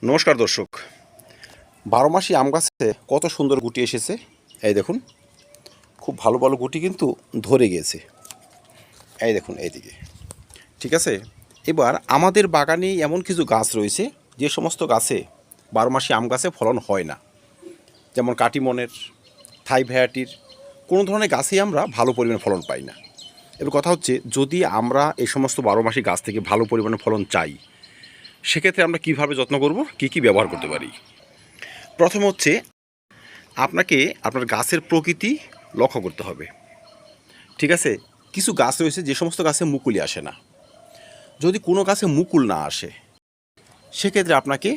নমস্কার দর্শক। 12 মাসি আম গাছে কত সুন্দর গুটি এসেছে। এই দেখুন, খুব ভালো ভালো গুটি কিন্তু ধরে গিয়েছে। এই দেখুন এইদিকে, ঠিক আছে। এবার আমাদের বাগানে এমন কিছু গাছ রয়েছে যে সমস্ত গাছে 12 মাসি আম গাছে ফলন হয় না, যেমন কাটিমনের, থাই ভ্যারাইটির কোনো ধরনের গাছেই আমরা ভালো পরিমাণে ফলন পাই না। এবার কথা হচ্ছে, যদি আমরা এই সমস্ত 12 মাসি গাছ থেকে ভালো পরিমাণে ফলন চাই, সেক্ষেত্রে আমরা কীভাবে যত্ন করব, কী কী ব্যবহার করতে পারি। প্রথম হচ্ছে, আপনাকে আপনার গাছের প্রকৃতি লক্ষ্য করতে হবে, ঠিক আছে। কিছু গাছ রয়েছে যে সমস্ত গাছে মুকুলই আসে না। যদি কোনো গাছে মুকুল না আসে, সেক্ষেত্রে আপনাকে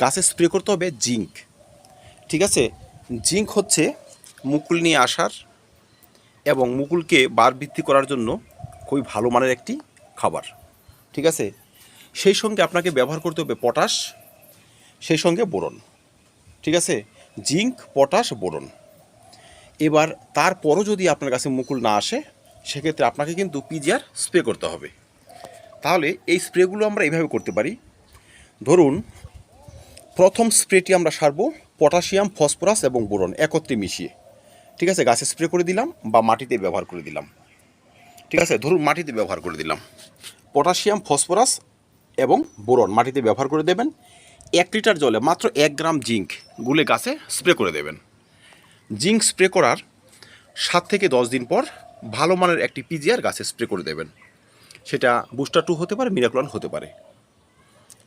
গাছে স্প্রে করতে হবে জিঙ্ক, ঠিক আছে। জিঙ্ক হচ্ছে মুকুল নিয়ে আসার এবং মুকুলকে বার বৃদ্ধি করার জন্য খুবই ভালো মানের একটি খাবার, ঠিক আছে। সেই সঙ্গে আপনাকে ব্যবহার করতে হবে পটাশ, সেই সঙ্গে বোরন, ঠিক আছে। Zinc, potash, boron. এবার তারপরও যদি আপনার কাছে মুকুল না আসে, সেক্ষেত্রে আপনাকে কিন্তু পিজিআর স্প্রে করতে হবে। তাহলে এই স্প্রেগুলো আমরা এইভাবে করতে পারি। ধরুন, প্রথম স্প্রেটি আমরা সারবো পটাশিয়াম, ফসফরাস এবং বোরন একত্রে মিশিয়ে, ঠিক আছে। গাছে স্প্রে করে দিলাম বা মাটিতে ব্যবহার করে দিলাম, ঠিক আছে। ধরুন মাটিতে ব্যবহার করে দিলাম পটাশিয়াম, ফসফরাস এবং বোরন মাটিতে ব্যবহার করে দেবেন। 1 লিটার জলে মাত্র 1 গ্রাম জিঙ্ক গুলে গাছে স্প্রে করে দেবেন। জিঙ্ক স্প্রে করার 7 থেকে 10 দিন পর ভালো মানের একটি পিজিআর গাছে স্প্রে করে দেবেন। সেটা বুস্টার 2 হতে পারে, মিরাকুলান হতে পারে,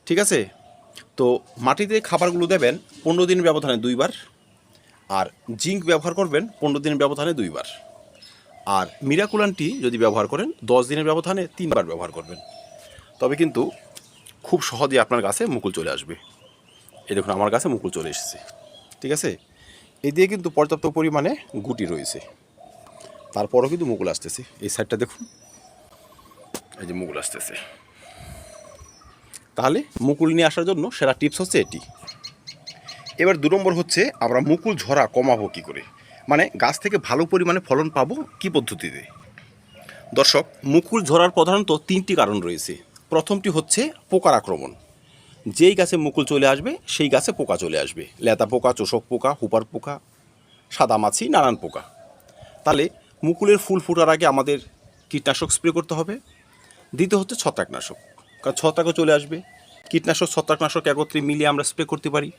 ঠিক আছে। তো মাটিতে খাবারগুলো দেবেন 15 দিনের ব্যবধানে 2বার, আর জিঙ্ক ব্যবহার করবেন 15 দিনের ব্যবধানে 2বার, আর মিরাকুলানটি যদি ব্যবহার করেন 10 দিনের ব্যবধানে 3বার ব্যবহার করবেন। তবে কিন্তু খুব সহজে আপনার গাছে মুকুল চলে আসবে। এই দেখুন, আমার গাছে মুকুল চলে এসেছে, ঠিক আছে। এই দিয়ে কিন্তু পর্যাপ্ত পরিমাণে গুটি রয়েছে, তারপরও কিন্তু মুকুল আসতেছে। এই সাইডটা দেখুন, এই যে মুকুল আসতেছে। তাহলে মুকুল নিয়ে আসার জন্য সেরা টিপস হচ্ছে এটি। এবার 2 নম্বর হচ্ছে, আমরা মুকুল ঝরা কমাবো কী করে, মানে গাছ থেকে ভালো পরিমাণে ফলন পাবো কী পদ্ধতিতে। দর্শক, মুকুল ঝরার প্রধানত 3টি কারণ রয়েছে। প্রথমটি হচ্ছে পোকার আক্রমণ। যেই গাছে মুকুল চলে আসবে সেই গাছে পোকা চলে আসবে। লেদা পোকা, চোষক পোকা, হুপার পোকা, সাদামাছি, নানান পোকা। তাহলে মুকুলের ফুল ফোটার আগে আমাদের কীটনাশক স্প্রে করতে হবে। দ্বিতীয় হচ্ছে ছত্রাকনাশক, কারণ ছত্রাকও চলে আসবে। কীটনাশক, ছত্রাকনাশক একত্রে মিলিয়ে আমরা স্প্রে করতে পারি।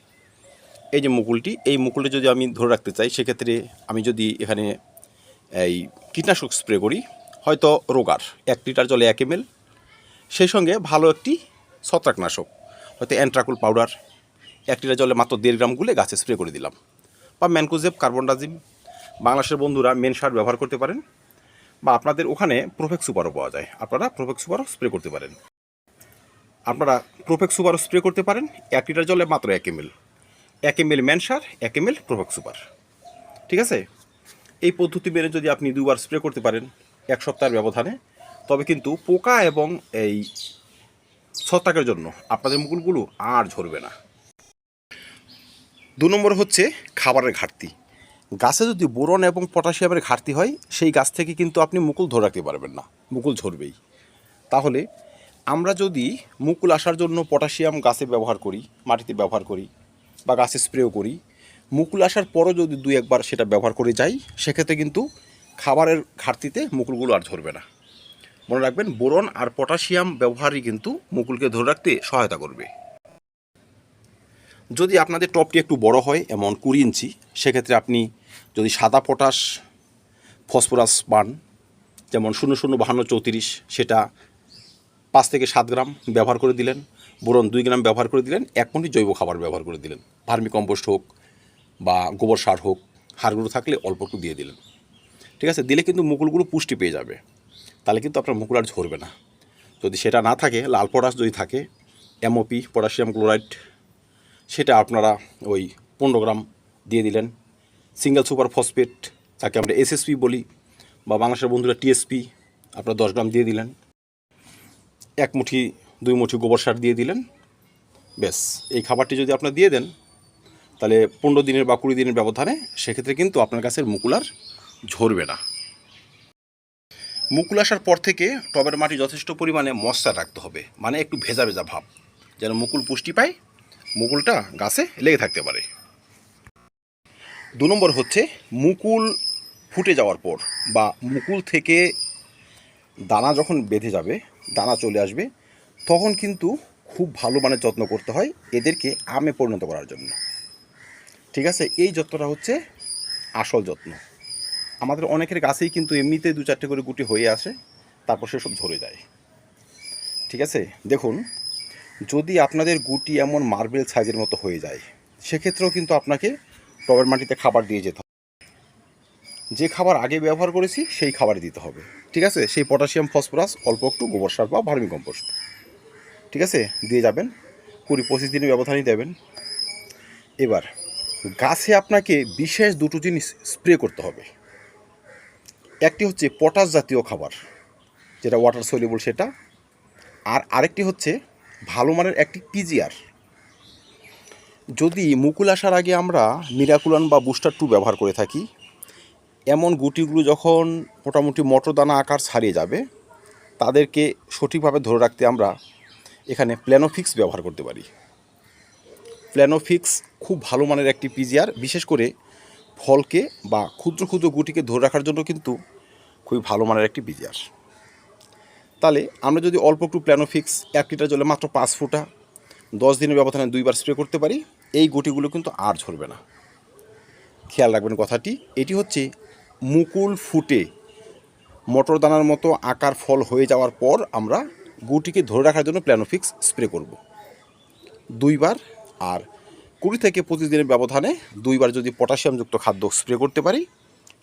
এই যে মুকুলটি, এই মুকুলটি যদি আমি ধরে রাখতে চাই, সেক্ষেত্রে আমি যদি এখানে এই কীটনাশক স্প্রে করি, হয়তো রোগার 1 লিটার জলে 1 ml, সেই সঙ্গে ভালো একটি ছত্রাকনাশক, হয়তো অ্যান্ট্রাকুল পাউডার 1 লিটার জলে মাত্র 1.5 গ্রাম গুলে গাছে স্প্রে করে দিলাম, বা ম্যানকোজেব, কার্বনডাজিম, বাংলাদেশের বন্ধুরা মেন সার ব্যবহার করতে পারেন, বা আপনাদের ওখানে প্রোফেক্স সুপারও পাওয়া যায়, আপনারা প্রোফেক্স সুপারও স্প্রে করতে পারেন। আপনারা প্রোফেক্স সুপারও স্প্রে করতে পারেন 1 লিটার জলে মাত্র 1 ml, 1 ml ম্যান সার, 1 ml প্রোফেক্স সুপার, ঠিক আছে। এই পদ্ধতি মেনে যদি আপনি 2বার স্প্রে করতে পারেন 1 সপ্তাহের ব্যবধানে, তবে কিন্তু পোকা এবং এই ছত্রাকের জন্য আপনাদের মুকুলগুলো আর ঝরবে না। 2 নম্বর হচ্ছে খাবারের ঘাটতি। গাছে যদি বোরন এবং পটাশিয়ামের ঘাটতি হয়, সেই গাছ থেকে কিন্তু আপনি মুকুল ধরে রাখতে পারবেন না, মুকুল ঝরবেই। তাহলে আমরা যদি মুকুল আসার জন্য পটাশিয়াম গাছে ব্যবহার করি, মাটিতে ব্যবহার করি, বা গাছে স্প্রেও করি, মুকুল আসার পরও যদি 2-1বার সেটা ব্যবহার করে যাই, সেক্ষেত্রে কিন্তু খাবারের ঘাটতিতে মুকুলগুলো আর ঝরবে না। মনে রাখবেন, বোরন আর পটাশিয়াম ব্যবহারই কিন্তু মুকুলকে ধরে রাখতে সহায়তা করবে। যদি আপনাদের টপটি একটু বড় হয়, এমন 20 ইঞ্চি, সেক্ষেত্রে আপনি যদি সাদা পটাশ, ফসফরাস পান, যেমন 005234, সেটা 5 থেকে 7 গ্রাম ব্যবহার করে দিলেন, বোরন 2 গ্রাম ব্যবহার করে দিলেন, 1 মুঠি জৈব খাবার ব্যবহার করে দিলেন, ভার্মি কম্পোস্ট হোক বা গোবর সার হোক, হাড়গুলো থাকলে অল্প একটু দিয়ে দিলেন, ঠিক আছে। দিলে কিন্তু মুকুলগুলো পুষ্টি পেয়ে যাবে, তাহলে কিন্তু আপনার মুকুল আর ঝরবে না। যদি সেটা না থাকে, লাল পটাশ যদি থাকে, এমওপি, পটাশিয়াম ক্লোরাইড, সেটা আপনারা ওই 15 গ্রাম দিয়ে দিলেন। সিঙ্গেল সুপার ফসফেট, যাকে আমরা এসএসপি বলি, বা বাংলাদেশের বন্ধুরা টিএসপি, আপনারা 10 গ্রাম দিয়ে দিলেন। 1 মুঠি 2 মুঠি গোবর সার দিয়ে দিলেন। ব্যাস, এই খাবারটি যদি আপনারা দিয়ে দেন, তাহলে 15 দিনের বা 20 দিনের ব্যবধানে সেক্ষেত্রে কিন্তু আপনার গাছের মুকুল আর ঝরবে না। মুকুল আসার পর থেকে টবের মাটি যথেষ্ট পরিমাণে ময়েশ্চার রাখতে হবে, মানে একটু ভেজা ভেজা ভাব, যেন মুকুল পুষ্টি পায় মুকুলটা গাছে লেগে থাকতে পারে। 2 নম্বর হচ্ছে মুকুল ফুটে যাওয়ার পর বা মুকুল থেকে দানা যখন বেঁধে যাবে, দানা চলে আসবে, তখন কিন্তু খুব ভালো মানের যত্ন করতে হয় এদেরকে আমে পরিণত করার জন্য। ঠিক আছে, এই যত্নটা হচ্ছে আসল যত্ন। আমাদের অনেকের গাছেই কিন্তু এমনিতে 2-4টে করে গুটি হয়ে আসে, তারপর সেসব ঝরে যায়। ঠিক আছে, দেখুন, যদি আপনাদের গুটি এমন মার্বেল সাইজের মতো হয়ে যায়, সেক্ষেত্রেও কিন্তু আপনাকে টবের মাটিতে খাবার দিয়ে যেতে হবে। যে খাবার আগে ব্যবহার করেছি সেই খাবারই দিতে হবে। ঠিক আছে, সেই পটাশিয়াম, ফসফরাস, অল্প একটু গোবর সার বা ভার্মি কম্পোস্ট, ঠিক আছে, দিয়ে যাবেন। 20-25 দিনের ব্যবধানই দেবেন। এবার গাছে আপনাকে বিশেষ 2টো জিনিস স্প্রে করতে হবে। একটি হচ্ছে পটাশ জাতীয় খাবার, যেটা ওয়াটার সলিউবল সেটা, আর আরেকটি হচ্ছে ভালো মানের একটি পিজিআর। যদি মুকুল আসার আগে আমরা মিরাকুলান বা বুস্টার 2 ব্যবহার করে থাকি, এমন গুটিগুলো যখন মোটামুটি মটর দানা আকার ছাড়িয়ে যাবে, তাদেরকে সঠিকভাবে ধরে রাখতে আমরা এখানে প্ল্যানোফিক্স ব্যবহার করতে পারি। প্ল্যানোফিক্স খুব ভালো মানের একটি পিজিআর, বিশেষ করে ফলকে বা ক্ষুদ্র ক্ষুদ্র গুটিকে ধরে রাখার জন্য কিন্তু খুবই ভালো মানের একটি পিজিআর। তাহলে আমরা যদি অল্প একটু প্ল্যানোফিক্স 1 লিটার জলে মাত্র 5 ফোঁটা 10 দিনের ব্যবধানে 2বার স্প্রে করতে পারি, এই গুটিগুলো কিন্তু আর ঝরবে না। খেয়াল রাখবেন কথাটি, এটি হচ্ছে মুকুল ফুটে মটর দানার মতো আকার ফল হয়ে যাওয়ার পর আমরা গুটিকে ধরে রাখার জন্য প্ল্যানোফিক্স স্প্রে করব 2বার। আর 20 থেকে 25 দিনের ব্যবধানে 2বার যদি পটাশিয়ামযুক্ত খাদ্য স্প্রে করতে পারি,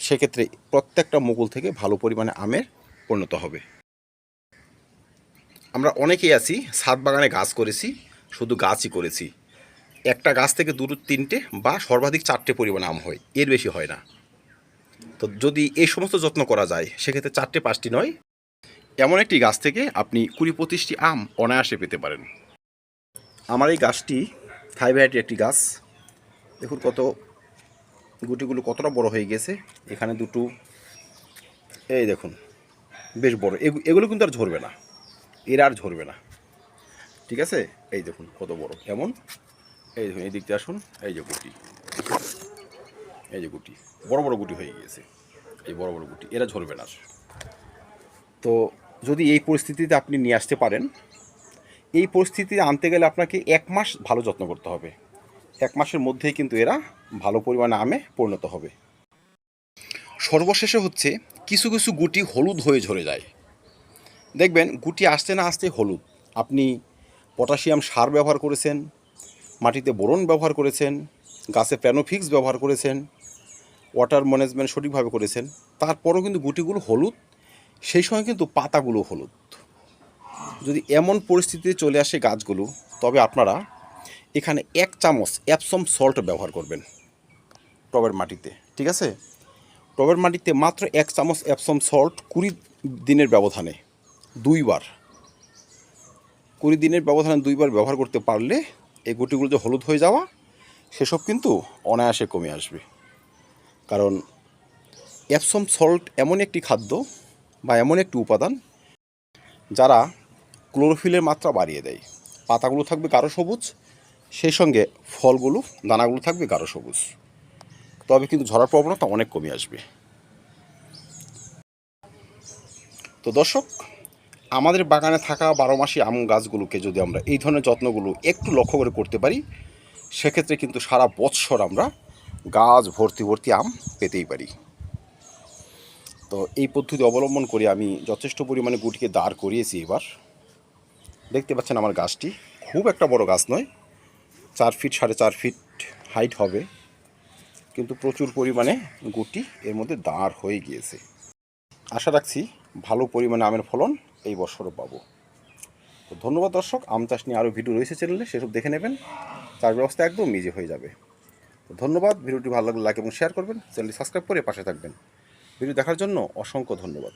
সেক্ষেত্রে প্রত্যেকটা মুকুল থেকে ভালো পরিমাণে আমের পরিণত হবে। আমরা অনেকেই আছি ছাদ বাগানে গাছ করেছি, শুধু গাছই করেছি, একটা গাছ থেকে 2-3টে বা সর্বাধিক 4টে পরিমাণে আম হয়, এর বেশি হয় না। তো যদি এই সমস্ত যত্ন করা যায়, সেক্ষেত্রে 4টে-5টি নয়, এমন একটি গাছ থেকে আপনি 20-25টি আম অনায়াসে পেতে পারেন। আমার এই গাছটি থাই ভ্যারাইটির একটি গাছ। দেখুন কত গুটিগুলো কতটা বড় হয়ে গেছে। এখানে 2টো, এই দেখুন বেশ বড়। এগুলো কিন্তু আর ঝরবে না, এরা আর ঝরবে না। ঠিক আছে, এই দেখুন কত বড়। এমন এই দেখুন, এই দিকতে আসুন, এই যে গুটি, এই যে গুটি, বড় বড় গুটি হয়ে গিয়েছে, এই বড় বড় গুটি, এরা ঝরবে না। তো যদি এই পরিস্থিতিতে আপনি নিয়ে আসতে পারেন, এই পরিস্থিতিতে আনতে গেলে আপনাকে 1 মাস ভালো যত্ন করতে হবে। 1 মাসের মধ্যেই কিন্তু এরা ভালো পরিমাণে আমে পরিণত হবে। সর্বশেষে হচ্ছে কিছু কিছু গুটি হলুদ হয়ে ঝরে যায়। দেখবেন গুটি আসতে না আসতে হলুদ। আপনি পটাশিয়াম সার ব্যবহার করেছেন, মাটিতে বোরন ব্যবহার করেছেন, গাছে প্ল্যানোফিক্স ব্যবহার করেছেন, ওয়াটার ম্যানেজমেন্ট সঠিকভাবে করেছেন, তারপরও কিন্তু গুটিগুলো হলুদ, সেই সময় কিন্তু পাতাগুলো হলুদ। যদি এমন পরিস্থিতিতে চলে আসে গাছগুলো, তবে আপনারা এখানে 1 চামচ এপসম সল্ট ব্যবহার করবেন টবের মাটিতে। ঠিক আছে, টবের মাটিতে মাত্র 1 চামচ এপসম সল্ট 20 দিনের ব্যবধানে 2বার, 20 দিনের ব্যবধানে 2বার ব্যবহার করতে পারলে এই গুটিগুলো যে হলুদ হয়ে যাওয়া, সেসব কিন্তু অনায়াসে কমে আসবে। কারণ এপসম সল্ট এমন একটি খাদ্য বা এমন একটি উপাদান যারা ক্লোরোফিলের মাত্রা বাড়িয়ে দেয়। পাতাগুলো থাকবে গাঢ় সবুজ, সেই সঙ্গে ফলগুলো, দানাগুলো থাকবে গাঢ় সবুজ, তবে কিন্তু ঝরার প্রবণতা অনেক কমে আসবে। তো দর্শক, আমাদের বাগানে থাকা 12 মাসি আম গাছগুলোকে যদি আমরা এই ধরনের যত্নগুলো একটু লক্ষ্য করে করতে পারি, সেক্ষেত্রে কিন্তু সারা বৎসর আমরা গাছ ভর্তি ভর্তি আম পেতেই পারি। তো এই পদ্ধতি অবলম্বন করে আমি যথেষ্ট পরিমাণে গুটিকে দাঁড় করিয়েছি। এবার দেখতে পাচ্ছেন আমার গাছটি খুব একটা বড় গাছ নয়, 4 ফিট 4.5 ফিট হাইট হবে, কিন্তু প্রচুর পরিমাণে গুটি এর মধ্যে দাঁড় হয়ে গিয়েছে। আশা রাখছি ভালো পরিমাণে আমের ফলন এই বছরও পাবো। তো ধন্যবাদ দর্শক, আম চাষ নিয়ে আরও ভিডিও রয়েছে চ্যানেলে, সেসব দেখে নেবেন, চাষ ব্যবস্থা একদম ইজি হয়ে যাবে। তো ধন্যবাদ, ভিডিওটি ভালো লাগলে লাইক এবং শেয়ার করবেন, চ্যানেলটি সাবস্ক্রাইব করে পাশে থাকবেন। ভিডিও দেখার জন্য অসংখ্য ধন্যবাদ।